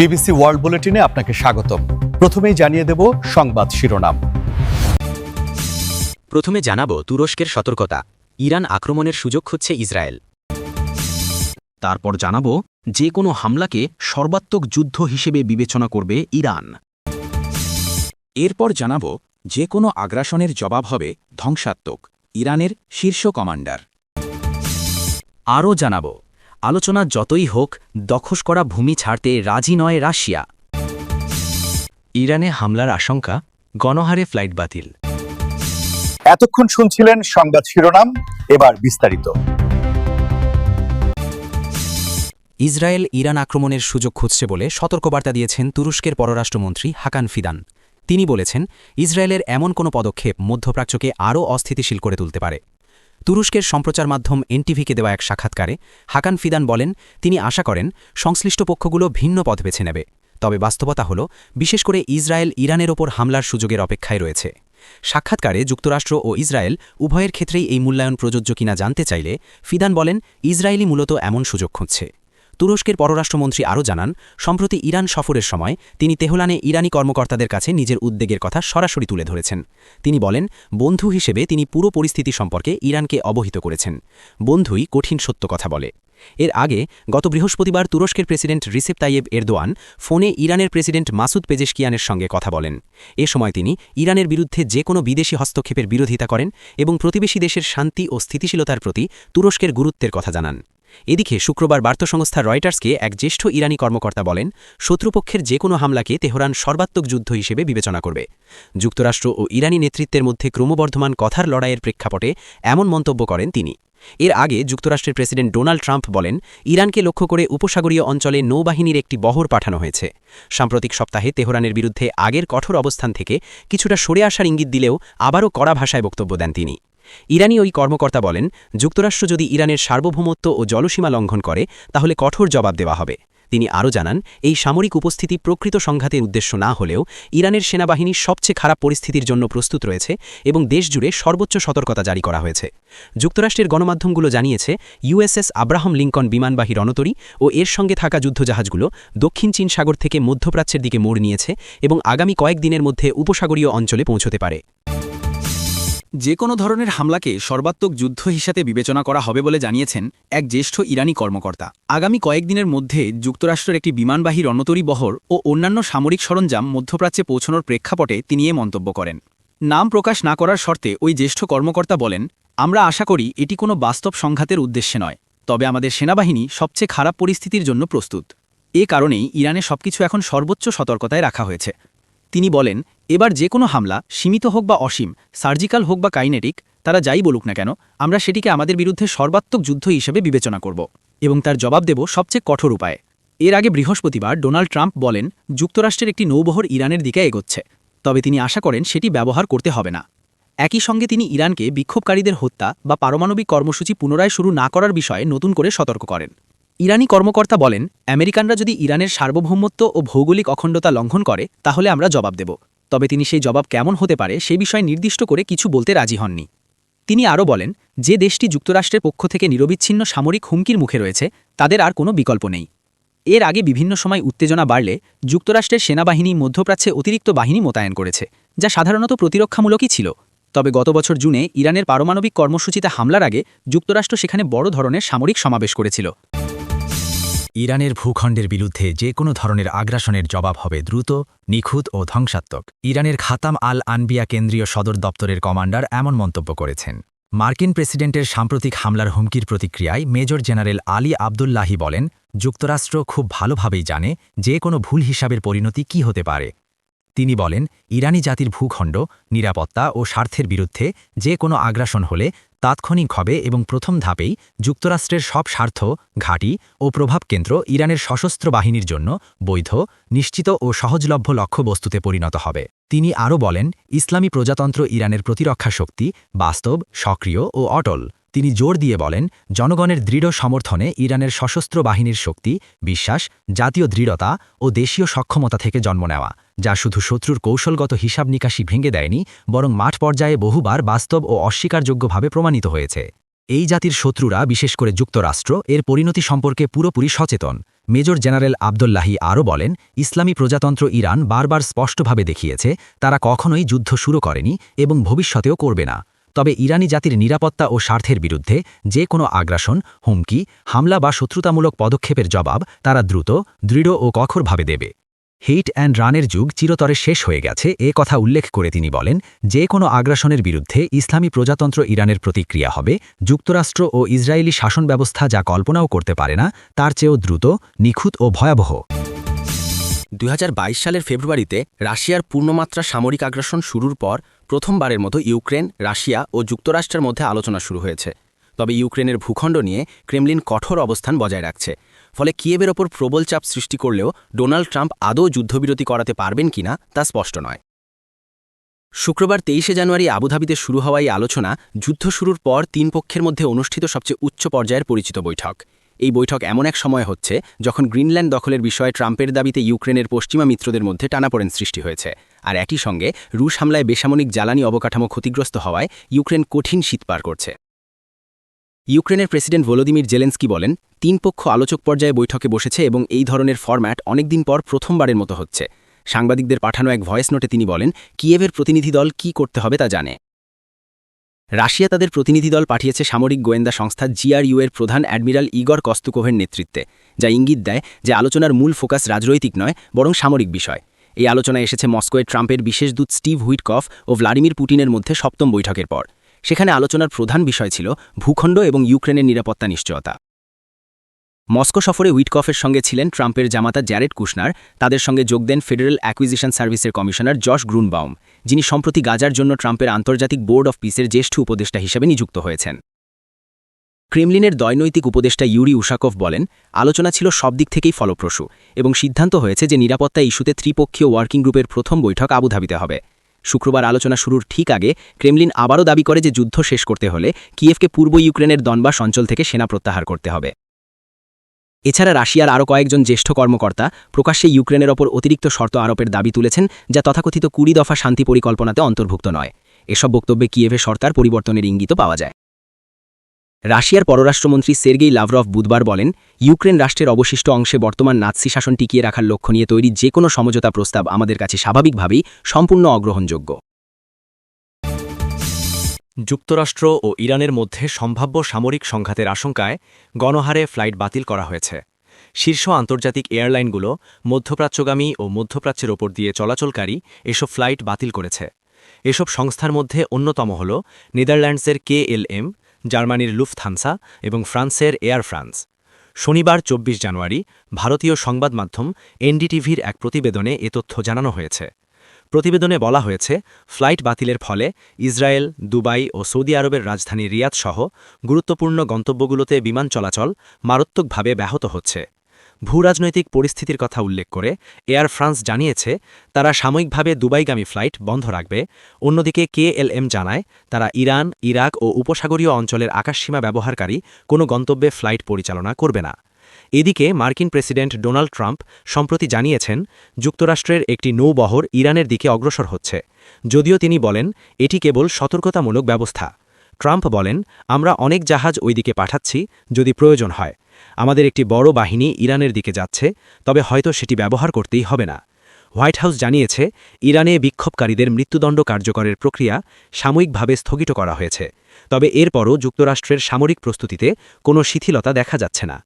BBC world বুলেটিনে আপনাকে স্বাগতম। প্রথমেই জানিয়ে দেব সংবাদ শিরোনাম। প্রথমে জানাবো তুরস্কের সতর্কতা, ইরান আক্রমণের সুযোগ খুঁজছে ইসরায়েল। তারপর জানাবো যে কোনো হামলাকে সর্বাত্মক যুদ্ধ হিসেবে বিবেচনা করবে ইরান। এরপর জানাবো যে কোনো আগ্রাসনের জবাব হবে ধ্বংসাত্মক, ইরানের শীর্ষ কমান্ডার। আরও জানাবো আলোচনা যতই হোক দখল করা ভূমি ছাড়তে রাজি নয় রাশিয়া। ইরানে হামলার আশঙ্কা, গণহারে ফ্লাইট বাতিল। এতক্ষণ শুনছিলেন সংবাদ শিরোনাম, এবার বিস্তারিত। ইসরায়েল ইরান আক্রমণের সুযোগ খুঁজছে বলে সতর্কবার্তা দিয়েছেন তুরস্কের পররাষ্ট্রমন্ত্রী হাকান ফিদান। তিনি বলেছেন, ইসরায়েলের এমন কোনো পদক্ষেপ মধ্যপ্রাচ্যকে আরও অস্থিতিশীল করে তুলতে পারে। তুরস্কের সম্প্রচার মাধ্যম এনটিভিকে দেওয়া এক সাক্ষাৎকারে হাকান ফিদান বলেন, তিনি আশা করেন সংশ্লিষ্ট পক্ষগুলো ভিন্ন পথ বেছে নেবে। তবে বাস্তবতা হল, বিশেষ করে ইসরায়েল ইরানের ওপর হামলার সুযোগের অপেক্ষায় রয়েছে। সাক্ষাৎকারে যুক্তরাষ্ট্র ও ইসরায়েল উভয়ের ক্ষেত্রেই এই মূল্যায়ন প্রযোজ্য কিনা জানতে চাইলে ফিদান বলেন, ইসরায়েলি মূলত এমন সুযোগ খুঁজছে। তুরস্কের পররাষ্ট্রমন্ত্রী আরও জানান, সম্প্রতি ইরান সফরের সময় তিনি তেহরানে ইরানি কর্মকর্তাদের কাছে নিজের উদ্বেগের কথা সরাসরি তুলে ধরেছেন। তিনি বলেন, বন্ধু হিসেবে তিনি পুরো পরিস্থিতি সম্পর্কে ইরানকে অবহিত করেছেন। বন্ধুই কঠিন সত্য কথা বলে। এর আগে গত বৃহস্পতিবার তুরস্কের প্রেসিডেন্ট রিসেপ তাইয়েব এরদোয়ান ফোনে ইরানের প্রেসিডেন্ট মাসুদ পেজেশকিয়ানের সঙ্গে কথা বলেন। এ সময় তিনি ইরানের বিরুদ্ধে যে কোনো বিদেশি হস্তক্ষেপের বিরোধিতা করেন এবং প্রতিবেশী দেশের শান্তি ও স্থিতিশীলতার প্রতি তুরস্কের গুরুত্বের কথা জানান। এদিকে শুক্রবার বার্তা সংস্থা রয়টার্সকে এক জ্যেষ্ঠ ইরানি কর্মকর্তা বলেন, শত্রুপক্ষের যে কোনো হামলাকে তেহরান সর্বাত্মক যুদ্ধ হিসেবে বিবেচনা করবে। যুক্তরাষ্ট্র ও ইরানি নেতৃত্বের মধ্যে ক্রমবর্ধমান কথার লড়াইয়ের প্রেক্ষাপটে এমন মন্তব্য করেন তিনি। এর আগে যুক্তরাষ্ট্রের প্রেসিডেন্ট ডোনাল্ড ট্রাম্প বলেন, ইরানকে লক্ষ্য করে উপসাগরীয় অঞ্চলে নৌবাহিনীর একটি বহর পাঠানো হয়েছে। সাম্প্রতিক সপ্তাহে তেহরানের বিরুদ্ধে আগের কঠোর অবস্থান থেকে কিছুটা সরে আসার ইঙ্গিত দিলেও আবারও কড়া ভাষায় বক্তব্য দেন তিনি। ইরানি ওই কর্মকর্তা বলেন, যুক্তরাষ্ট্র যদি ইরানের সার্বভৌমত্ব ও জলসীমা লঙ্ঘন করে তাহলে কঠোর জবাব দেওয়া হবে। তিনি আরও জানান, এই সামরিক উপস্থিতি প্রকৃত সংঘাতের উদ্দেশ্য না হলেও ইরানের সেনাবাহিনী সবচেয়ে খারাপ পরিস্থিতির জন্য প্রস্তুত রয়েছে এবং দেশজুড়ে সর্বোচ্চ সতর্কতা জারি করা হয়েছে। যুক্তরাষ্ট্রের গণমাধ্যমগুলো জানিয়েছে, ইউএসএস আব্রাহাম লিঙ্কন বিমানবাহী রণতরী ও এর সঙ্গে থাকা যুদ্ধজাহাজগুলো দক্ষিণ চীন সাগর থেকে মধ্যপ্রাচ্যের দিকে মোড় নিয়েছে এবং আগামী কয়েকদিনের মধ্যে উপসাগরীয় অঞ্চলে পৌঁছতে পারে। যে কোনো ধরনের হামলাকে সর্বাত্মক যুদ্ধ হিসাবে বিবেচনা করা হবে বলে জানিয়েছেন এক জ্যেষ্ঠ ইরানি কর্মকর্তা। আগামী কয়েকদিনের মধ্যে যুক্তরাষ্ট্রের একটি বিমানবাহী রণতরী বহর ও অন্যান্য সামরিক সরঞ্জাম মধ্যপ্রাচ্যে পৌঁছানোর প্রেক্ষাপটে তিনি এ মন্তব্য করেন। নাম প্রকাশ না করার শর্তে ওই জ্যেষ্ঠ কর্মকর্তা বলেন, আমরা আশা করি এটি কোনো বাস্তব সংঘাতের উদ্দেশ্যে নয়, তবে আমাদের সেনাবাহিনী সবচেয়ে খারাপ পরিস্থিতির জন্য প্রস্তুত। এ কারণেই ইরানে সবকিছু এখন সর্বোচ্চ সতর্কতায় রাখা হয়েছে। তিনি বলেন, এবার যে কোনো হামলা, সীমিত হোক বা অসীম, সার্জিক্যাল হোক বা কাইনেটিক, তারা যাই বলুক না কেন, আমরা সেটিকে আমাদের বিরুদ্ধে সর্বাত্মক যুদ্ধ হিসেবে বিবেচনা করব এবং তার জবাব দেব সবচেয়ে কঠোর উপায়ে। এর আগে বৃহস্পতিবার ডোনাল্ড ট্রাম্প বলেন, যুক্তরাষ্ট্রের একটি নৌবহর ইরানের দিকে এগোচ্ছে, তবে তিনি আশা করেন সেটি ব্যবহার করতে হবে না। একই সঙ্গে তিনি ইরানকে বিক্ষোভকারীদের হত্যা বা পারমাণবিক কর্মসূচি পুনরায় শুরু না করার বিষয়ে নতুন করে সতর্ক করেন। ইরানি কর্মকর্তা বলেন, আমেরিকানরা যদি ইরানের সার্বভৌমত্ব ও ভৌগোলিক অখণ্ডতা লঙ্ঘন করে তাহলে আমরা জবাব দেব, তবে তিনি সেই জবাব কেমন হতে পারে সে বিষয়ে নির্দিষ্ট করে কিছু বলতে রাজি হননি। তিনি আরও বলেন, যে দেশটি যুক্তরাষ্ট্রের পক্ষ থেকে নিরবিচ্ছিন্ন সামরিক হুমকির মুখে রয়েছে তাদের আর কোনো বিকল্প নেই। এর আগে বিভিন্ন সময় উত্তেজনা বাড়লে যুক্তরাষ্ট্রের সেনাবাহিনী মধ্যপ্রাচ্যে অতিরিক্ত বাহিনী মোতায়েন করেছে, যা সাধারণত প্রতিরক্ষামূলকই ছিল। তবে গত বছর জুনে ইরানের পারমাণবিক কর্মসূচিতে হামলার আগে যুক্তরাষ্ট্র সেখানে বড় ধরনের সামরিক সমাবেশ করেছিল। ইরানের ভূখণ্ডের বিরুদ্ধে যে কোনো ধরনের আগ্রাসনের জবাব হবে দ্রুত, নিখুঁত ও ধ্বংসাত্মক। ইরানের খাতাম আল আনবিয়া কেন্দ্রীয় সদর দপ্তরের কমান্ডার এমন মন্তব্য করেছেন। মার্কিন প্রেসিডেন্টের সাম্প্রতিক হামলার হুমকির প্রতিক্রিয়ায় মেজর জেনারেল আলী আবদুল্লাহি বলেন, যুক্তরাষ্ট্র খুব ভালোভাবেই জানে যে কোনো ভুল হিসাবের পরিণতি কী হতে পারে। তিনি বলেন, ইরানি জাতির ভূখণ্ড, নিরাপত্তা ও স্বার্থের বিরুদ্ধে যে কোনো আগ্রাসন হলে তাৎক্ষণিক হবে এবং প্রথম ধাপেই যুক্তরাষ্ট্রের সব স্বার্থ, ঘাঁটি ও প্রভাবকেন্দ্র ইরানের সশস্ত্র বাহিনীর জন্য বৈধ, নিশ্চিত ও সহজলভ্য লক্ষ্যবস্তুতে পরিণত হবে। তিনি আরও বলেন, ইসলামী প্রজাতন্ত্র ইরানের প্রতিরক্ষা শক্তি বাস্তব, সক্রিয় ও অটল। তিনি জোর দিয়ে বলেন, জনগণের দৃঢ় সমর্থনে ইরানের সশস্ত্র বাহিনীর শক্তি, বিশ্বাস, জাতীয় দৃঢ়তা ও দেশীয় সক্ষমতা থেকে জন্ম নেওয়া, যা শুধু শত্রুর কৌশলগত হিসাব নিকাশি ভেঙে দেয়নি, বরং মাঠ পর্যায়ে বহুবার বাস্তব ও অস্বীকারযোগ্যভাবে প্রমাণিত হয়েছে। এই জাতির শত্রুরা বিশেষ করে যুক্তরাষ্ট্র এর পরিণতি সম্পর্কে পুরোপুরি সচেতন। মেজর জেনারেল আবদুল্লাহি আরও বলেন, ইসলামী প্রজাতন্ত্র ইরান বারবার স্পষ্টভাবে দেখিয়েছে তারা কখনোই যুদ্ধ শুরু করেনি এবং ভবিষ্যতেও করবে না। তবে ইরানি জাতির নিরাপত্তা ও স্বার্থের বিরুদ্ধে যে কোনো আগ্রাসন, হুমকি, হামলা বা শত্রুতামূলক পদক্ষেপের জবাব তারা দ্রুত, দৃঢ় ও কঠোরভাবে দেবে। হিট অ্যান্ড রানের যুগ চিরতরে শেষ হয়ে গেছে এ কথা উল্লেখ করে তিনি বলেন, যে কোনো আগ্রাসনের বিরুদ্ধে ইসলামী প্রজাতন্ত্র ইরানের প্রতিক্রিয়া হবে যুক্তরাষ্ট্র ও ইসরায়েলি শাসন ব্যবস্থা যা কল্পনাও করতে পারে না তার চেয়েও দ্রুত, নিখুঁত ও ভয়াবহ। 2022 সালের ফেব্রুয়ারিতে রাশিয়ার পূর্ণমাত্রা সামরিক আগ্রাসন শুরুর পর প্রথমবারের মতো ইউক্রেন, রাশিয়া ও যুক্তরাষ্ট্রের মধ্যে আলোচনা শুরু হয়েছে। তবে ইউক্রেনের ভূখণ্ড নিয়ে ক্রেমলিন কঠোর অবস্থান বজায় রাখছে। ফলে কিয়েভের ওপর প্রবল চাপ সৃষ্টি করলেও ডোনাল্ড ট্রাম্প আদৌ যুদ্ধবিরতি করাতে পারবেন কিনা তা স্পষ্ট নয়। শুক্রবার 23 জানুয়ারি আবুধাবিতে শুরু হওয়া এই আলোচনা যুদ্ধ শুরুর পর তিন পক্ষের মধ্যে অনুষ্ঠিত সবচেয়ে উচ্চ পর্যায়ের পরিচিত বৈঠক। এই বৈঠক এমন এক সময় হচ্ছে যখন গ্রিনল্যান্ড দখলের বিষয়ে ট্রাম্পের দাবিতে ইউক্রেনের পশ্চিমা মিত্রদের মধ্যে টানাপোড়েন সৃষ্টি হয়েছে। আর একই সঙ্গে রুশ হামলায় বেসামরিক জ্বালানি অবকাঠামো ক্ষতিগ্রস্ত হওয়ায় ইউক্রেন কঠিন শীত পার করছে। ইউক্রেনের প্রেসিডেন্ট ভলোদিমির জেলেন্সকি বলেন, তিন পক্ষ আলোচক পর্যায়ে বৈঠকে বসেছে এবং এই ধরনের ফরম্যাট অনেকদিন পর প্রথমবারের মতো হচ্ছে। সাংবাদিকদের পাঠানো এক ভয়েস নোটে তিনি বলেন, কিয়েভের প্রতিনিধি দল কী করতে হবে তা জানে। রাশিয়া তাদের প্রতিনিধি দল পাঠিয়েছে সামরিক গোয়েন্দা সংস্থা GRU এর প্রধান অ্যাডমিরাল ইগর কস্তুকোভের নেতৃত্বে, যা ইঙ্গিত দেয় যে আলোচনার মূল ফোকাস রাজনৈতিক নয় বরং সামরিক বিষয়। এই আলোচনায় এসেছে মস্কোয় ট্রাম্পের বিশেষ দূত স্টিভ হুইটকফ ও ভ্লাদিমির পুটিনের মধ্যে সপ্তম বৈঠকের পর। সেখানে আলোচনার প্রধান বিষয় ছিল ভূখণ্ড এবং ইউক্রেনের নিরাপত্তা নিশ্চয়তা। মস্কো সফরে হুইটকফের সঙ্গে ছিলেন ট্রাম্পের জামাতা জ্যারেড কুশনার। তাদের সঙ্গে যোগ দেন ফেডারেল অ্যাকুইজিশন সার্ভিসের কমিশনার জশ গ্রুনবাউম, যিনি সম্প্রতি গাজার জন্য ট্রাম্পের আন্তর্জাতিক বোর্ড অফ পিসের জ্যেষ্ঠ উপদেষ্টা হিসেবে নিযুক্ত হয়েছেন। ক্রেমলিনের দৈনৈতিক উপদেষ্টা ইউরি উশাকভ বলেন, আলোচনা ছিল সব দিক থেকেই ফলপ্রসূ এবং সিদ্ধান্ত হয়েছে যে নিরাপত্তা ইস্যুতে ত্রিপক্ষীয় ওয়ার্কিং গ্রুপের প্রথম বৈঠক আবুধাবিতে হবে। শুক্রবার আলোচনা শুরুর ঠিক আগে ক্রেমলিন আবারও দাবি করে যে যুদ্ধ শেষ করতে হলে কিয়েভকে পূর্ব ইউক্রেনের দনবাস অঞ্চল থেকে সেনা প্রত্যাহার করতে হবে। এছাড়া রাশিয়ার আরও কয়েকজন জ্যেষ্ঠ কর্মকর্তা প্রকাশ্যে ইউক্রেনের ওপর অতিরিক্ত শর্ত আরোপের দাবি তুলেছেন, যা তথাকথিত 20 দফা শান্তি পরিকল্পনাতে অন্তর্ভুক্ত নয়। এসব বক্তব্যে কিয়েভের সরকার পরিবর্তনের ইঙ্গিতও পাওয়া যায়। রাশিয়ার পররাষ্ট্রমন্ত্রী সের্গেই লাভরভ বুধবার বলেন, ইউক্রেন রাষ্ট্রের অবশিষ্ট অংশে বর্তমান নাৎসি শাসন টিকিয়ে রাখার লক্ষ্য নিয়ে তৈরি যে কোনো সমঝোতা প্রস্তাব আমাদের কাছে স্বাভাবিকভাবেই সম্পূর্ণ অগ্রহণযোগ্য। যুক্তরাষ্ট্র ও ইরানের মধ্যে সম্ভাব্য সামরিক সংঘাতের আশঙ্কায় গণহারে ফ্লাইট বাতিল করা হয়েছে। শীর্ষ আন্তর্জাতিক এয়ারলাইনগুলো মধ্যপ্রাচ্যগামী ও মধ্যপ্রাচ্যের ওপর দিয়ে চলাচলকারী এসব ফ্লাইট বাতিল করেছে। এসব সংস্থার মধ্যে অন্যতম হল নেদারল্যান্ডসের KLM, জার্মানির লুফথানসা এবং ফ্রান্সের এয়ার ফ্রান্স। শনিবার 24 জানুয়ারি ভারতীয় সংবাদ মাধ্যম NDTVর এক প্রতিবেদনে এ তথ্য জানানো হয়েছে। প্রতিবেদনে বলা হয়েছে, ফ্লাইট বাতিলের ফলে ইসরায়েল, দুবাই ও সৌদি আরবের রাজধানী রিয়াদ সহ গুরুত্বপূর্ণ গন্তব্যগুলোতে বিমান চলাচল মারাত্মকভাবে ব্যাহত হচ্ছে। ভূরাজনৈতিক পরিস্থিতির কথা উল্লেখ করে এয়ার ফ্রান্স জানিয়েছে তারা সাময়িকভাবে দুবাইগামী ফ্লাইট বন্ধ রাখবে। অন্যদিকে KLM জানায় তারা ইরান, ইরাক ও উপসাগরীয় অঞ্চলের আকাশসীমা ব্যবহারকারী কোনো গন্তব্যে ফ্লাইট পরিচালনা করবে না। এদিকে মার্কিন প্রেসিডেন্ট ডোনাল্ড ট্রাম্প সম্প্রতি জানিয়েছেন যুক্তরাষ্ট্রের একটি নৌবহর ইরানের দিকে অগ্রসর হচ্ছে, যদিও তিনি বলেন এটি কেবল সতর্কতামূলক ব্যবস্থা। ট্রাম্প বলেন, আমরা অনেক জাহাজ ওই দিকে পাঠাচ্ছি যদি প্রয়োজন হয়। আমাদের একটি বড় বাহিনী ইরানের দিকে যাচ্ছে, তবে হয়তো সেটি ব্যবহার করতেই হবে না। হোয়াইট হাউস জানিয়েছে ইরানে বিক্ষোভকারীদের মৃত্যুদণ্ড কার্যকরের প্রক্রিয়া সাময়িকভাবে স্থগিত করা হয়েছে, তবে এরপরও যুক্তরাষ্ট্রের সামরিক প্রস্তুতিতে কোনো শিথিলতা দেখা যাচ্ছে না।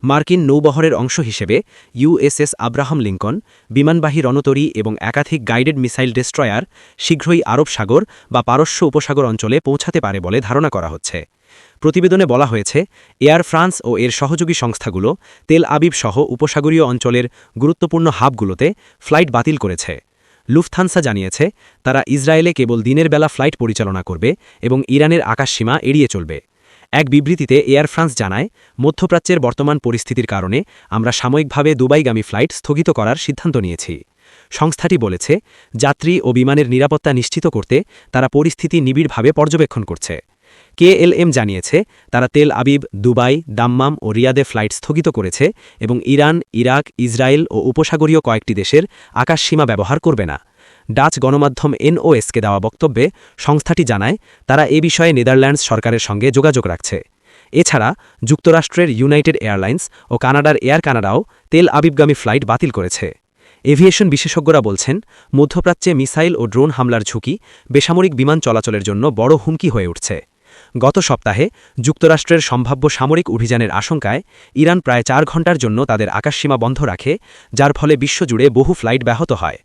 মার্কিন নৌবহরের অংশ হিসেবে USS আব্রাহাম লিঙ্কন, বিমানবাহী রণতরী এবং একাধিক গাইডেড মিসাইল ডেস্ট্রয়ার শীঘ্রই আরব সাগর বা পারস্য উপসাগর অঞ্চলে পৌঁছাতে পারে বলে ধারণা করা হচ্ছে। প্রতিবেদনে বলা হয়েছে, এয়ার ফ্রান্স ও এর সহযোগী সংস্থাগুলো তেল আবিব সহ উপসাগরীয় অঞ্চলের গুরুত্বপূর্ণ হাবগুলোতে ফ্লাইট বাতিল করেছে। লুফথানসা জানিয়েছে তারা ইসরায়েলে কেবল দিনের বেলা ফ্লাইট পরিচালনা করবে এবং ইরানের আকাশসীমা এড়িয়ে চলবে। এক বিবৃতিতে এয়ার ফ্রান্স জানায়, মধ্যপ্রাচ্যের বর্তমান পরিস্থিতির কারণে আমরা সাময়িকভাবে দুবাইগামী ফ্লাইট স্থগিত করার সিদ্ধান্ত নিয়েছি। সংস্থাটি বলেছে, যাত্রী ও বিমানের নিরাপত্তা নিশ্চিত করতে তারা পরিস্থিতি নিবিড়ভাবে পর্যবেক্ষণ করছে। KLM জানিয়েছে তারা তেল আবিব, দুবাই, দাম্মাম ও রিয়াদে ফ্লাইট স্থগিত করেছে এবং ইরান, ইরাক, ইসরায়েল ও উপসাগরীয় কয়েকটি দেশের আকাশসীমা ব্যবহার করবে না। ডাচ গণমাধ্যম NOSকে দেওয়া বক্তব্যে সংস্থাটি জানায় তারা এ বিষয়ে নেদারল্যান্ডস সরকারের সঙ্গে যোগাযোগ রাখছে। এছাড়া যুক্তরাষ্ট্রের ইউনাইটেড এয়ারলাইন্স ও কানাডার এয়ার কানাডাও তেল আবিবগামী ফ্লাইট বাতিল করেছে। এভিয়েশন বিশেষজ্ঞরা বলছেন, মধ্যপ্রাচ্যে মিসাইল ও ড্রোন হামলার ঝুঁকি বেসামরিক বিমান চলাচলের জন্য বড় হুমকি হয়ে উঠছে। গত সপ্তাহে যুক্তরাষ্ট্রের সম্ভাব্য সামরিক অভিযানের আশঙ্কায় ইরান প্রায় 4 ঘণ্টার জন্য তাদের আকাশসীমা বন্ধ রাখে, যার ফলে বিশ্বজুড়ে বহু ফ্লাইট ব্যাহত হয়।